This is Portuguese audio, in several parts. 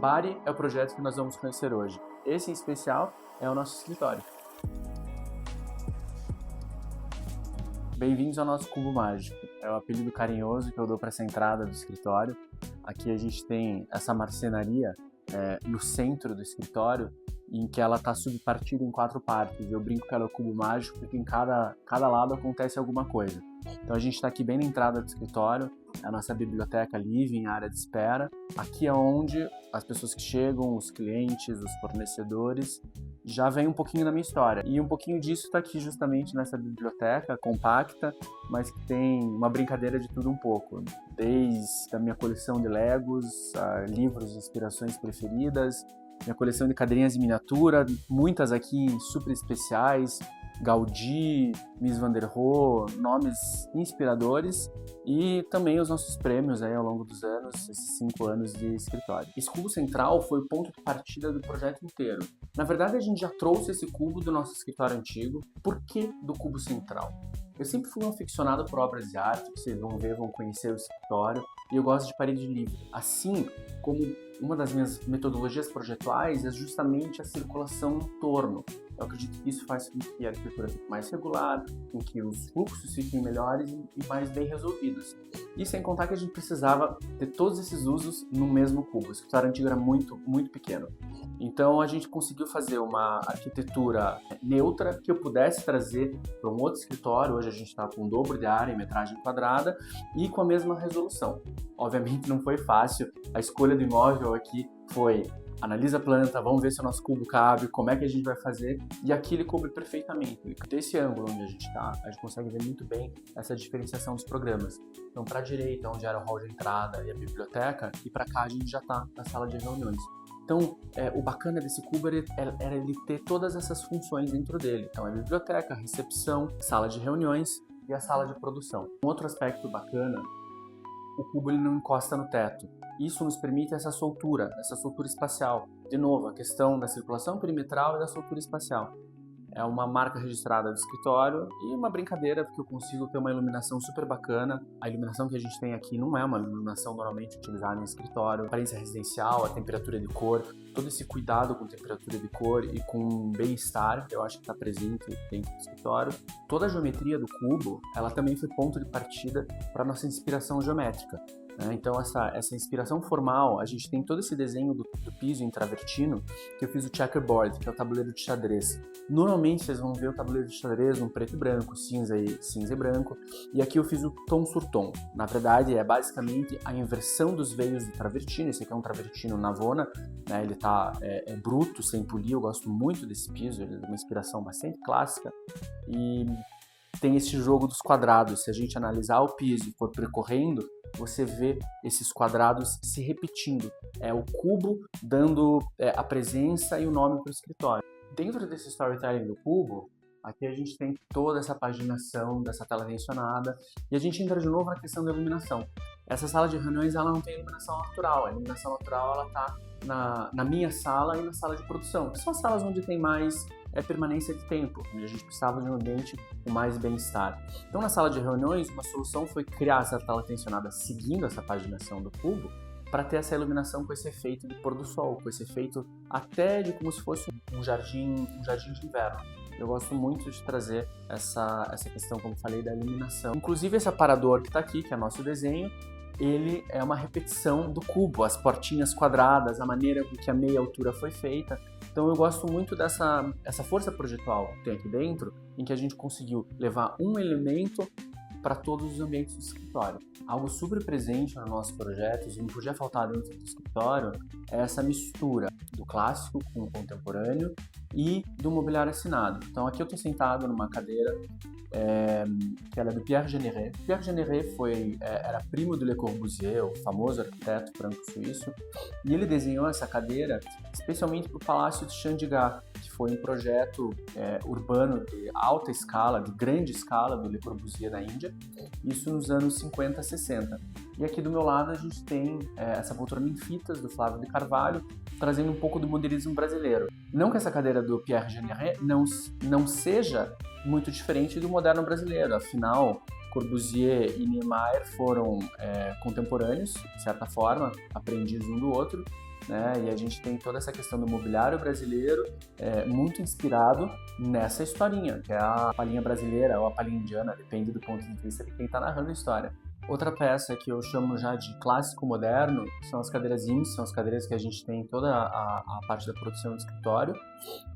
Bari é o projeto que nós vamos conhecer hoje. Esse em especial é o nosso escritório. Bem-vindos ao nosso cubo mágico. É o apelido carinhoso que eu dou para essa entrada do escritório. Aqui a gente tem essa marcenaria no centro do escritório, em que ela está subpartida em 4 partes. Eu brinco que ela é o cubo mágico porque em cada lado acontece alguma coisa. Então a gente está aqui bem na entrada do escritório, a nossa biblioteca living, a área de espera. Aqui é onde as pessoas que chegam, os clientes, os fornecedores, já vem um pouquinho da minha história. E um pouquinho disso está aqui justamente nessa biblioteca compacta, mas que tem uma brincadeira de tudo um pouco. Desde a minha coleção de Legos, livros, inspirações preferidas, minha coleção de cadeirinhas em miniatura, muitas aqui super especiais, Gaudí, Mies van der Rohe, nomes inspiradores, e também os nossos prêmios aí ao longo dos anos, esses 5 anos de escritório. Esse cubo central foi o ponto de partida do projeto inteiro. Na verdade, a gente já trouxe esse cubo do nosso escritório antigo. Por que do cubo central? Eu sempre fui um aficionado por obras de arte, vocês vão ver, vão conhecer o escritório, e eu gosto de parede livre. Assim como uma das minhas metodologias projetuais é justamente a circulação no torno. Eu acredito que isso faz com que a arquitetura fique mais regular, com que os fluxos fiquem melhores e mais bem resolvidos. E sem contar que a gente precisava ter todos esses usos no mesmo cubo. O escritório antigo era muito, muito pequeno. Então a gente conseguiu fazer uma arquitetura neutra que eu pudesse trazer para um outro escritório. Hoje a gente está com o dobro de área em metragem quadrada e com a mesma resolução. Obviamente não foi fácil, a escolha do imóvel aqui foi: analisa a planta, vamos ver se o nosso cubo cabe, como é que a gente vai fazer, e aqui ele coube perfeitamente. Desse ângulo onde a gente está, a gente consegue ver muito bem essa diferenciação dos programas. Então, para a direita, onde era o hall de entrada e a biblioteca, e para cá a gente já está na sala de reuniões. Então, o bacana desse cubo era ele ter todas essas funções dentro dele. Então, a biblioteca, a recepção, sala de reuniões e a sala de produção. Um outro aspecto bacana: o cubo ele não encosta no teto. Isso nos permite essa soltura espacial. De novo, a questão da circulação perimetral e da soltura espacial. É uma marca registrada do escritório e uma brincadeira, porque eu consigo ter uma iluminação super bacana. A iluminação que a gente tem aqui não é uma iluminação normalmente utilizada em escritório. Aparência residencial, a temperatura de cor, todo esse cuidado com temperatura de cor e com bem-estar, eu acho que está presente dentro do escritório. Toda a geometria do cubo, ela também foi ponto de partida para a nossa inspiração geométrica. Então essa inspiração formal, a gente tem todo esse desenho do piso em travertino, que eu fiz o checkerboard, que é o tabuleiro de xadrez. Normalmente vocês vão ver o tabuleiro de xadrez no preto e branco, cinza e branco, e aqui eu fiz o tom sur tom. Na verdade é basicamente a inversão dos veios de travertino. Esse aqui é um travertino Navona, né? Ele é bruto, sem polir. Eu gosto muito desse piso, ele é uma inspiração bastante clássica, e tem esse jogo dos quadrados. Se a gente analisar o piso e for percorrendo, você vê esses quadrados se repetindo. É o cubo dando a presença e o nome para o escritório. Dentro desse storytelling do cubo, aqui a gente tem toda essa paginação dessa tela tensionada, e a gente entra de novo na questão da iluminação. Essa sala de reuniões ela não tem iluminação natural. A iluminação natural ela está na minha sala e na sala de produção, que são as salas onde tem mais permanência de tempo, onde a gente precisava de um ambiente com mais bem-estar. Então, na sala de reuniões, uma solução foi criar essa tela tensionada seguindo essa paginação do cubo, para ter essa iluminação com esse efeito de pôr do sol, com esse efeito até de como se fosse um jardim de inverno. Eu gosto muito de trazer essa questão, como falei, da iluminação. Inclusive, esse aparador que está aqui, que é nosso desenho, ele é uma repetição do cubo, as portinhas quadradas, a maneira com que a meia altura foi feita. Então eu gosto muito essa força projetual que tem aqui dentro, em que a gente conseguiu levar um elemento para todos os ambientes do escritório. Algo super presente nos nossos projetos, e não podia faltar dentro do escritório, é essa mistura do clássico com o contemporâneo e do mobiliário assinado. Então aqui eu estou sentado numa cadeira que ela é do Pierre Jeanneret. Pierre Jeanneret era primo do Le Corbusier, o famoso arquiteto franco-suíço, e ele desenhou essa cadeira especialmente para o Palácio de Chandigarh, que foi um projeto urbano de alta escala, de grande escala do Le Corbusier na Índia, isso nos anos 50 e 60. E aqui do meu lado a gente tem essa poltrona em fitas do Flávio de Carvalho, trazendo um pouco do modernismo brasileiro. Não que essa cadeira do Pierre Jeanneret não seja muito diferente do moderno brasileiro, afinal, Corbusier e Niemeyer foram contemporâneos, de certa forma, aprendizes um do outro, né? E a gente tem toda essa questão do mobiliário brasileiro muito inspirado nessa historinha, que é a palhinha brasileira ou a palhinha indiana, depende do ponto de vista de quem está narrando a história. Outra peça que eu chamo já de clássico moderno são as cadeiras IMSS, são as cadeiras que a gente tem em toda a parte da produção do escritório.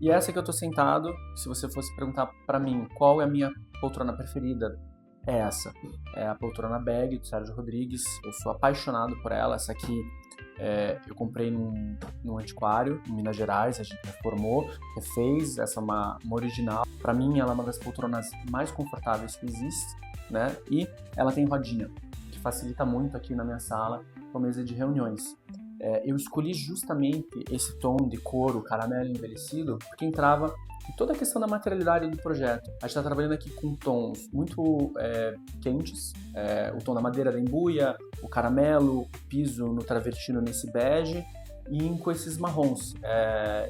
E essa que eu estou sentado, se você fosse perguntar para mim qual é a minha poltrona preferida, é essa. É a poltrona Bag do Sérgio Rodrigues. Eu sou apaixonado por ela. Essa aqui eu comprei num antiquário em Minas Gerais, a gente reformou, refez. Essa é uma original. Para mim, ela é uma das poltronas mais confortáveis que existe, né? E ela tem rodinha, que facilita muito aqui na minha sala com a mesa de reuniões. Eu escolhi justamente esse tom de couro caramelo envelhecido porque entrava em toda a questão da materialidade do projeto. A gente está trabalhando aqui com tons muito quentes, o tom da madeira da embuia, o caramelo, o piso no travertino nesse bege e com esses marrons.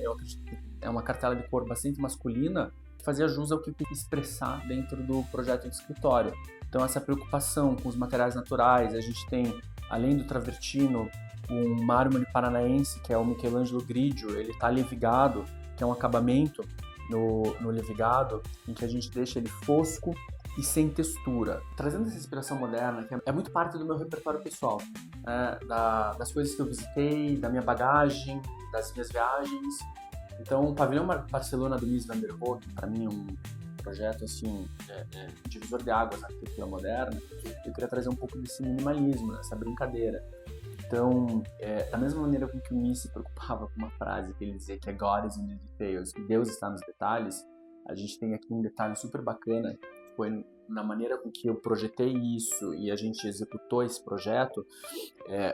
Eu acredito que é uma cartela de cor bastante masculina que fazia jus ao que eu queria expressar dentro do projeto de escritório. Então essa preocupação com os materiais naturais, a gente tem, além do travertino, um mármore paranaense, que é o Michelangelo Grigio, ele está levigado, que é um acabamento no levigado, em que a gente deixa ele fosco e sem textura. Trazendo essa inspiração moderna, que é muito parte do meu repertório pessoal, das coisas que eu visitei, da minha bagagem, das minhas viagens. Então, o Pavilhão Barcelona do Mies van der Rohe, que para mim é um projeto assim, divisor de águas na arquitetura moderna, eu queria trazer um pouco desse minimalismo, dessa brincadeira. Então, da mesma maneira com que o Mies se preocupava com uma frase que ele dizia que é God is in the details, que Deus está nos detalhes, a gente tem aqui um detalhe super bacana, que foi na maneira com que eu projetei isso e a gente executou esse projeto,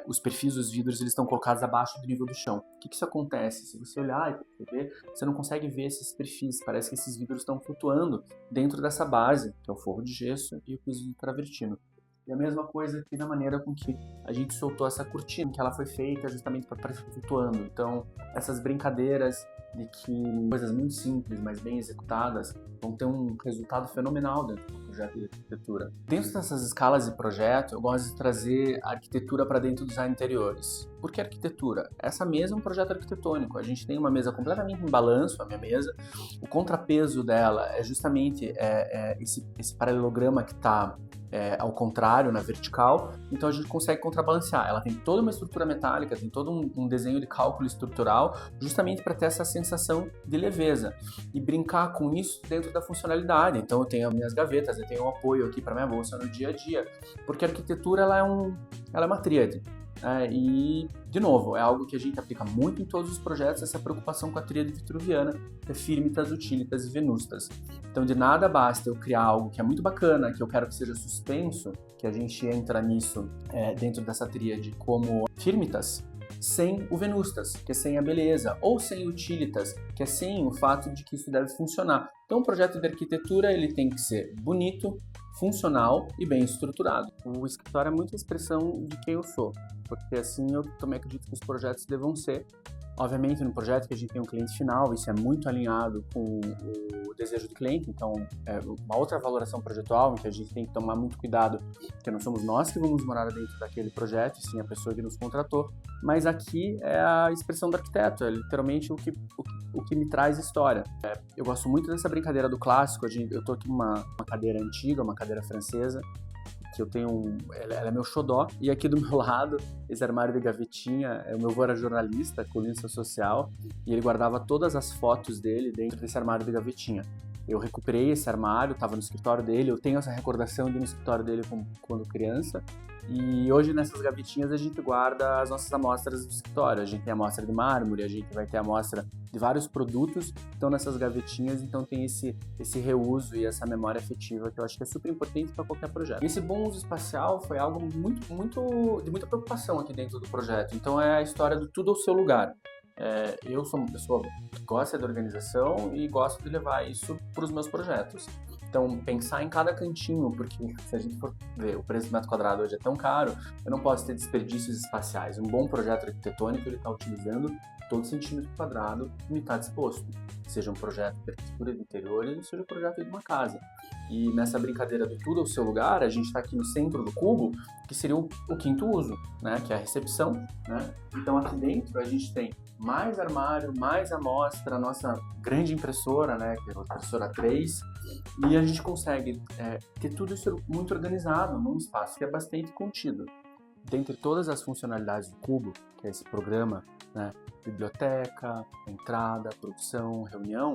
os perfis dos vidros eles estão colocados abaixo do nível do chão. O que isso acontece? Se você olhar e ver, você não consegue ver esses perfis, parece que esses vidros estão flutuando dentro dessa base, que é o forro de gesso e o piso de travertino. E a mesma coisa aqui na maneira com que a gente soltou essa cortina, que ela foi feita justamente para parecer flutuando. Então, essas brincadeiras de que coisas muito simples, mas bem executadas, vão ter um resultado fenomenal dentro do projeto de arquitetura. Dentro dessas escalas de projeto, eu gosto de trazer a arquitetura para dentro dos design interiores. Por que arquitetura? Essa mesa é um projeto arquitetônico. A gente tem uma mesa completamente em balanço, a minha mesa. O contrapeso dela é justamente esse paralelograma que está ao contrário, na vertical, então a gente consegue contrabalancear. Ela tem toda uma estrutura metálica, tem todo um desenho de cálculo estrutural, justamente para ter essa sensação de leveza e brincar com isso dentro da funcionalidade. Então eu tenho as minhas gavetas, eu tenho um apoio aqui para minha bolsa no dia a dia, porque a arquitetura ela é uma tríade. E, de novo, é algo que a gente aplica muito em todos os projetos, essa preocupação com a tríade vitruviana, que é firmitas, utilitas e venustas. Então, de nada basta eu criar algo que é muito bacana, que eu quero que seja suspenso, que a gente entra nisso dentro dessa tríade como firmitas, sem o venustas, que é sem a beleza, ou sem utilitas, que é sem o fato de que isso deve funcionar. Então, o projeto de arquitetura ele tem que ser bonito, funcional e bem estruturado. O escritório é muita expressão de quem eu sou, porque assim eu também acredito que os projetos devam ser. Obviamente, no projeto que a gente tem um cliente final, isso é muito alinhado com o desejo do cliente, então é uma outra valoração projetual em que a gente tem que tomar muito cuidado, porque não somos nós que vamos morar dentro daquele projeto, sim a pessoa que nos contratou, mas aqui é a expressão do arquiteto, é literalmente o que me traz história. Eu gosto muito dessa brincadeira do clássico, eu tô aqui numa cadeira antiga, uma cadeira francesa, que eu tenho, ela é meu xodó, e aqui do meu lado, esse armário de gavetinha, o meu avô era jornalista, colunista social, e ele guardava todas as fotos dele dentro desse armário de gavetinha. Eu recuperei esse armário, estava no escritório dele, eu tenho essa recordação de ir no escritório dele quando criança, e hoje nessas gavetinhas a gente guarda as nossas amostras do escritório. A gente tem amostra de mármore, a gente vai ter amostra de vários produtos que estão nessas gavetinhas, então tem esse reuso e essa memória afetiva que eu acho que é super importante para qualquer projeto. Esse bom uso espacial foi algo de muita preocupação aqui dentro do projeto, então é a história do tudo ao seu lugar. Eu sou uma pessoa que gosta da organização e gosto de levar isso para os meus projetos. Então, pensar em cada cantinho, porque se a gente for ver, o preço do metro quadrado hoje é tão caro, eu não posso ter desperdícios espaciais. Um bom projeto arquitetônico, ele está utilizando todo centímetro quadrado que me está disposto. Seja um projeto de arquitetura de interiores, seja um projeto de uma casa. E nessa brincadeira do tudo ao seu lugar, a gente está aqui no centro do cubo, que seria o quinto uso, né? Que é a recepção, né? Então aqui dentro a gente tem mais armário, mais amostra, a nossa grande impressora, né? Que é a impressora 3, e a gente consegue ter tudo isso muito organizado num espaço que é bastante contido. Dentre todas as funcionalidades do Cubo, que é esse programa, né, biblioteca, entrada, produção, reunião,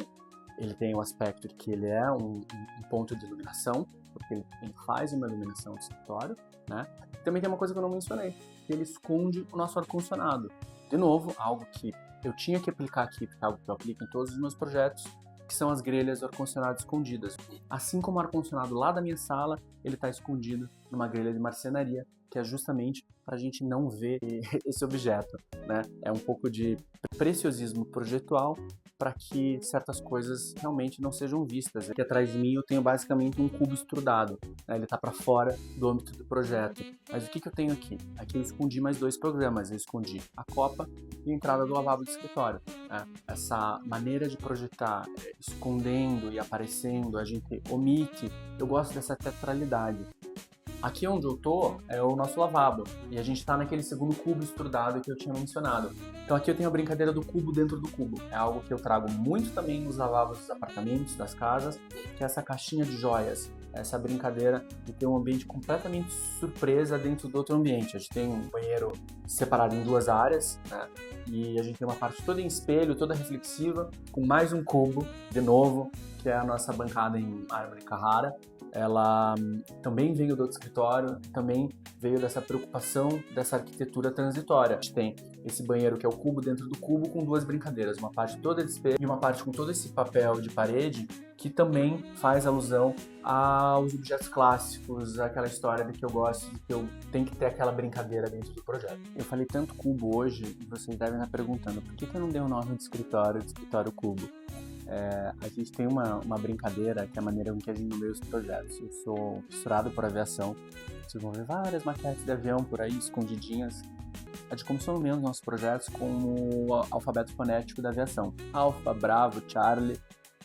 ele tem o aspecto de que ele é um ponto de iluminação, porque ele faz uma iluminação do escritório, né? Também tem uma coisa que eu não mencionei, que ele esconde o nosso ar-condicionado. De novo, algo que eu tinha que aplicar aqui, porque é algo que eu aplico em todos os meus projetos, que são as grelhas do ar-condicionado escondidas. Assim como o ar-condicionado lá da minha sala, ele está escondido numa grelha de marcenaria, que é justamente para a gente não ver esse objeto, né? É um pouco de preciosismo projetual para que certas coisas realmente não sejam vistas. Aqui atrás de mim eu tenho basicamente um cubo estrudado, né? Ele está para fora do âmbito do projeto. Mas o que eu tenho aqui? Aqui eu escondi mais 2 programas. Eu escondi a copa e a entrada do lavabo do escritório, né? Essa maneira de projetar escondendo e aparecendo, a gente omite. Eu gosto dessa teatralidade. Aqui onde eu tô é o nosso lavabo, e a gente tá naquele segundo cubo estrudado que eu tinha mencionado. Então aqui eu tenho a brincadeira do cubo dentro do cubo. É algo que eu trago muito também nos lavabos dos apartamentos, das casas, que é essa caixinha de joias. Essa brincadeira de ter um ambiente completamente surpresa dentro do outro ambiente. A gente tem um banheiro separado em 2 áreas, né? E a gente tem uma parte toda em espelho, toda reflexiva, com mais um cubo, de novo, que é a nossa bancada em mármore Carrara. Ela também veio do outro escritório, também veio dessa preocupação dessa arquitetura transitória. A gente tem esse banheiro que é o cubo dentro do cubo com 2 brincadeiras, uma parte toda de espelho e uma parte com todo esse papel de parede que também faz alusão aos objetos clássicos, aquela história de que eu gosto, de que eu tenho que ter aquela brincadeira dentro do projeto. Eu falei tanto cubo hoje e vocês devem estar perguntando por que eu não dei o nome de escritório cubo? A gente tem uma brincadeira que é a maneira com que a gente nomeia os projetos. Eu sou fissurado por aviação. Vocês vão ver várias maquetes de avião por aí, escondidinhas. A gente começou a nomear os nossos projetos com o alfabeto fonético da aviação. Alfa, Bravo, Charlie.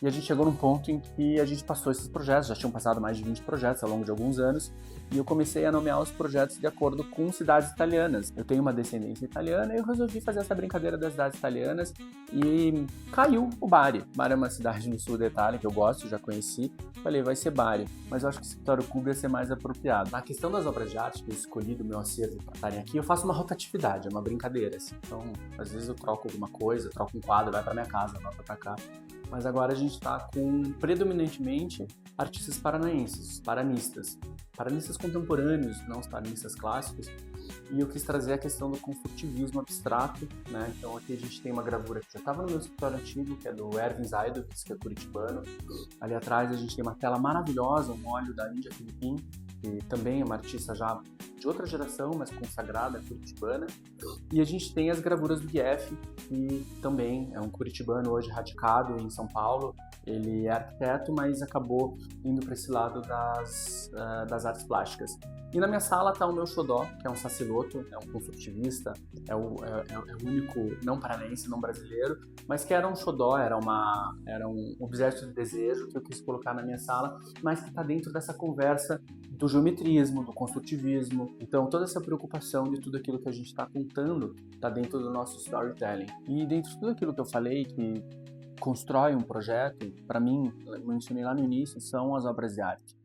E a gente chegou num ponto em que a gente passou esses projetos, já tinham passado mais de 20 projetos ao longo de alguns anos, e eu comecei a nomear os projetos de acordo com cidades italianas. Eu tenho uma descendência italiana e eu resolvi fazer essa brincadeira das cidades italianas e caiu o Bari. Bari é uma cidade no sul da Itália que eu gosto, já conheci. Falei, vai ser Bari, mas eu acho que o escritório cubo ia ser mais apropriado. Na questão das obras de arte que eu escolhi do meu acervo para estarem aqui, eu faço uma rotatividade, é uma brincadeira, assim. Então, às vezes eu troco alguma coisa, troco um quadro, vai para minha casa, vai para cá. Mas agora a gente está com, predominantemente, artistas paranaenses, paranistas contemporâneos, não os paranistas clássicos, e eu quis trazer a questão do construtivismo abstrato, né? Então aqui a gente tem uma gravura que já estava no meu escritório antigo, que é do Erwin Zaidowitz, que é curitibano. Ali atrás a gente tem uma tela maravilhosa, um óleo da Índia Filipim, que também é uma artista já de outra geração, mas consagrada, curitibana. E a gente tem as gravuras do Guief, que também é um curitibano hoje radicado em São Paulo. Ele é arquiteto, mas acabou indo para esse lado das artes plásticas. E na minha sala está o meu xodó, que é um saciloto, é um construtivista, é o único não paranaense, não brasileiro, mas que era um xodó, era um objeto de desejo que eu quis colocar na minha sala, mas que está dentro dessa conversa do geometrismo, do construtivismo. Então toda essa preocupação de tudo aquilo que a gente está contando está dentro do nosso storytelling. E dentro de tudo aquilo que eu falei, que constrói um projeto, para mim, eu mencionei lá no início, são as obras de arte.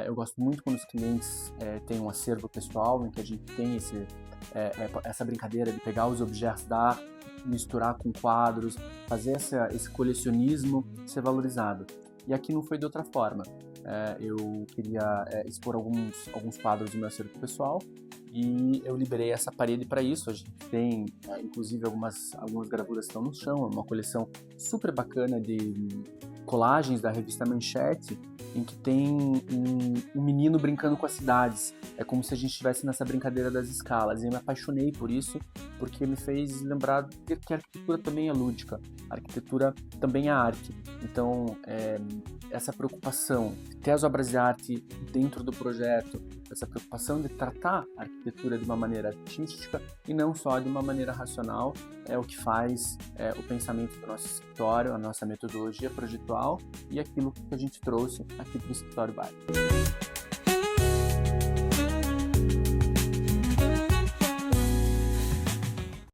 Eu gosto muito quando os clientes têm um acervo pessoal em que a gente tem essa brincadeira de pegar os objetos da arte, misturar com quadros, fazer esse colecionismo ser valorizado. E aqui não foi de outra forma. Eu queria expor alguns quadros do meu acervo pessoal e eu liberei essa parede para isso. A gente tem, inclusive, algumas gravuras que estão no chão, uma coleção super bacana de colagens da revista Manchete, em que tem um menino brincando com as cidades. é como se a gente estivesse nessa brincadeira das escalas. E eu me apaixonei por isso, porque me fez lembrar que a arquitetura também é lúdica, a arquitetura também é arte. Então, essa preocupação de ter as obras de arte dentro do projeto, essa preocupação de tratar a arquitetura de uma maneira artística e não só de uma maneira racional, é o que faz o pensamento do nosso escritório, a nossa metodologia projetual e aquilo que a gente trouxe aqui para o Escritório Bayer.